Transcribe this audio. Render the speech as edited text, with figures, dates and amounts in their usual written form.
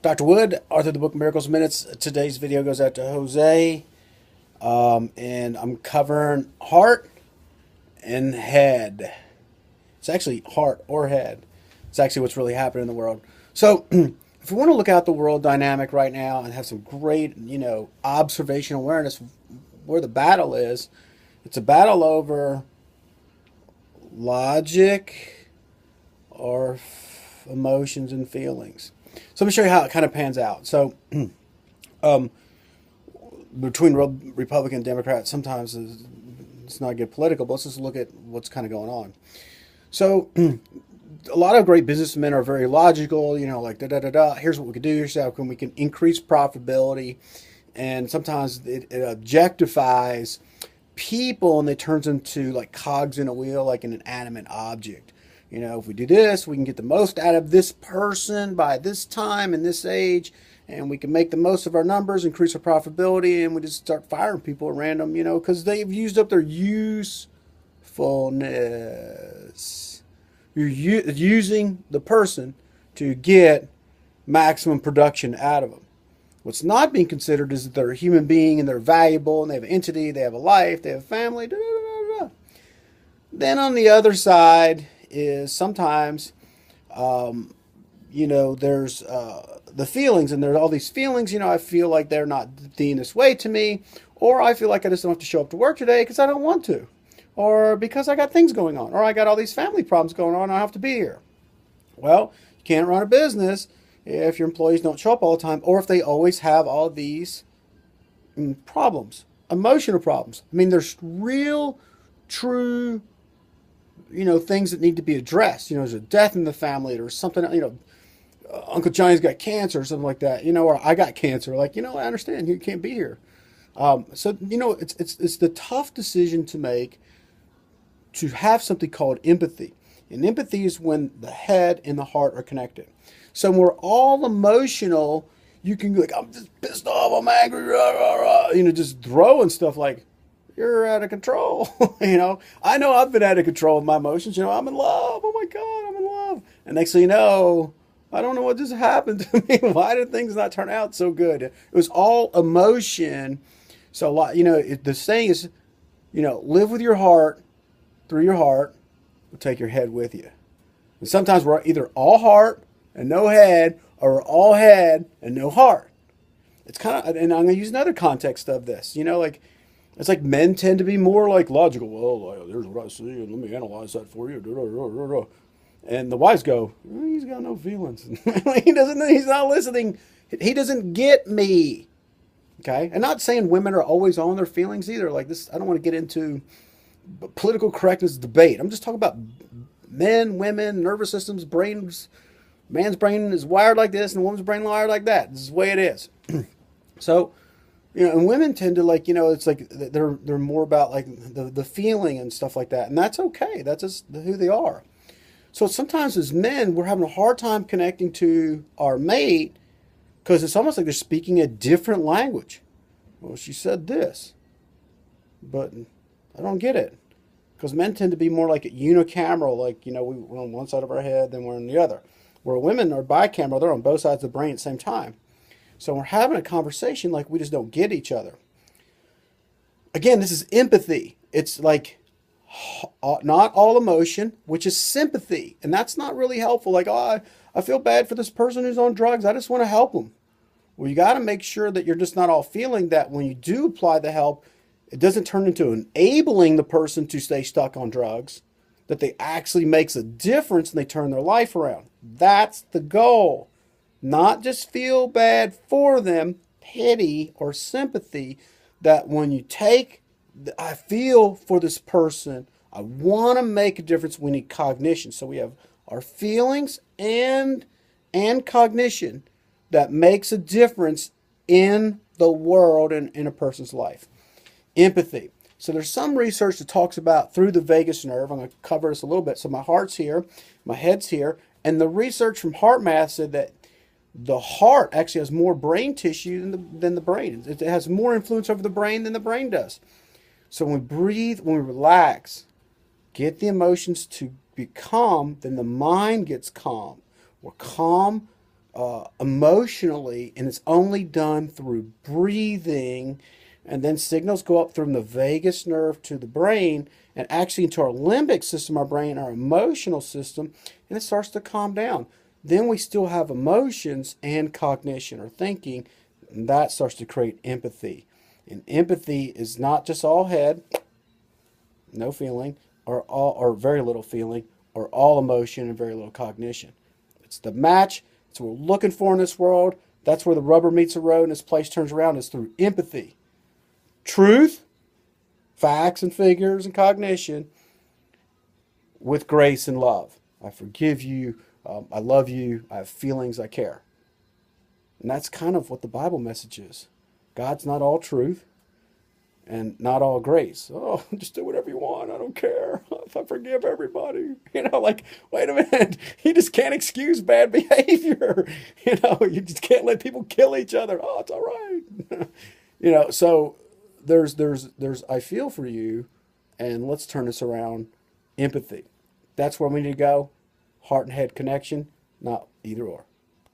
Dr. Wood, author of the book Miracles Minutes. Today's video goes out to Jose, and I'm covering heart and head. It's actually heart or head. It's actually what's really happening in the world. So, if we want to look out the world dynamic right now and have some great, observational awareness of where the battle is, it's a battle over logic or emotions and feelings. So let me show you how it kind of pans out. So between Republican and Democrats, sometimes it's not good political, but let's just look at what's kind of going on. So a lot of great businessmen are very logical, like da-da-da-da, here's what we can do, here's how we can increase profitability. And sometimes it objectifies people and it turns into like cogs in a wheel, like an inanimate object. If we do this, we can get the most out of this person by this time and this age, and we can make the most of our numbers, increase our profitability, and we just start firing people at random, because they've used up their usefulness. You're using the person to get maximum production out of them. What's not being considered is that they're a human being and they're valuable and they have an entity, they have a life, they have a family. Da, da, da, da. Then on the other side is sometimes, there's the feelings, and there's all these feelings. I feel like they're not being this way to me, or I feel like I just don't have to show up to work today because I don't want to, or because I got things going on, or I got all these family problems going on and I have to be here. Well, you can't run a business if your employees don't show up all the time, or if they always have all these problems, emotional problems. I mean, there's real, true, things that need to be addressed. There's a death in the family, or something, Uncle Johnny's got cancer or something like that, or I got cancer. Like, I understand you can't be here. So, it's the tough decision to make to have something called empathy. And empathy is when the head and the heart are connected. So when we're all emotional, you can be like, I'm just pissed off, I'm angry, rah, rah, rah, just throwing stuff like, you're out of control. I know I've been out of control with my emotions. I'm in love. Oh my God, I'm in love. And next thing you know, I don't know what just happened to me. Why did things not turn out so good? It was all emotion. So a lot, the saying is, live with your heart, through your heart, but take your head with you. And sometimes we're either all heart and no head, or we're all head and no heart. It's kind of, and I'm going to use another context of this, it's like men tend to be more like logical. Well, there's what I see, and let me analyze that for you. And the wives go, he's got no feelings. He's not listening. He doesn't get me. Okay? And not saying women are always on their feelings either. Like this, I don't want to get into political correctness debate. I'm just talking about men, women, nervous systems, brains. Man's brain is wired like this, and woman's brain wired like that. This is the way it is. So, and women tend to it's like they're more about like the feeling and stuff like that, and that's okay. That's just who they are. So sometimes as men, we're having a hard time connecting to our mate because it's almost like they're speaking a different language. Well, she said this, but I don't get it, because men tend to be more like a unicameral, like we're on one side of our head, then we're on the other. Where women are bicameral, they're on both sides of the brain at the same time. So we're having a conversation like we just don't get each other. Again, this is empathy. It's like not all emotion, which is sympathy. And that's not really helpful. Like, I feel bad for this person who's on drugs. I just want to help them. Well, you got to make sure that you're just not all feeling that when you do apply the help, it doesn't turn into enabling the person to stay stuck on drugs, that they actually makes a difference and they turn their life around. That's the goal. Not just feel bad for them, pity or sympathy, that when you take, I feel for this person, I want to make a difference, we need cognition. So we have our feelings and cognition that makes a difference in the world and in a person's life. Empathy. So there's some research that talks about through the vagus nerve. I'm going to cover this a little bit. So my heart's here, my head's here, and the research from HeartMath said that the heart actually has more brain tissue than the brain. It has more influence over the brain than the brain does. So when we breathe, when we relax, get the emotions to be calm, then the mind gets calm. We're calm emotionally, and it's only done through breathing, and then signals go up from the vagus nerve to the brain and actually into our limbic system, our brain, our emotional system, and it starts to calm down. Then we still have emotions and cognition or thinking, and that starts to create empathy. And empathy is not just all head, no feeling, or very little feeling, or all emotion and very little cognition. It's the match. It's what we're looking for in this world. That's where the rubber meets the road and this place turns around, is through empathy. Truth, facts and figures and cognition, with grace and love. I forgive you. I love you. I have feelings. I care. And that's kind of what the Bible message is. God's not all truth and not all grace. Oh, just do whatever you want. I don't care. If I forgive everybody. Like, wait a minute. You just can't excuse bad behavior. You just can't let people kill each other. Oh, it's all right. So there's I feel for you, and let's turn this around. Empathy. That's where we need to go. Heart and head connection, not either or.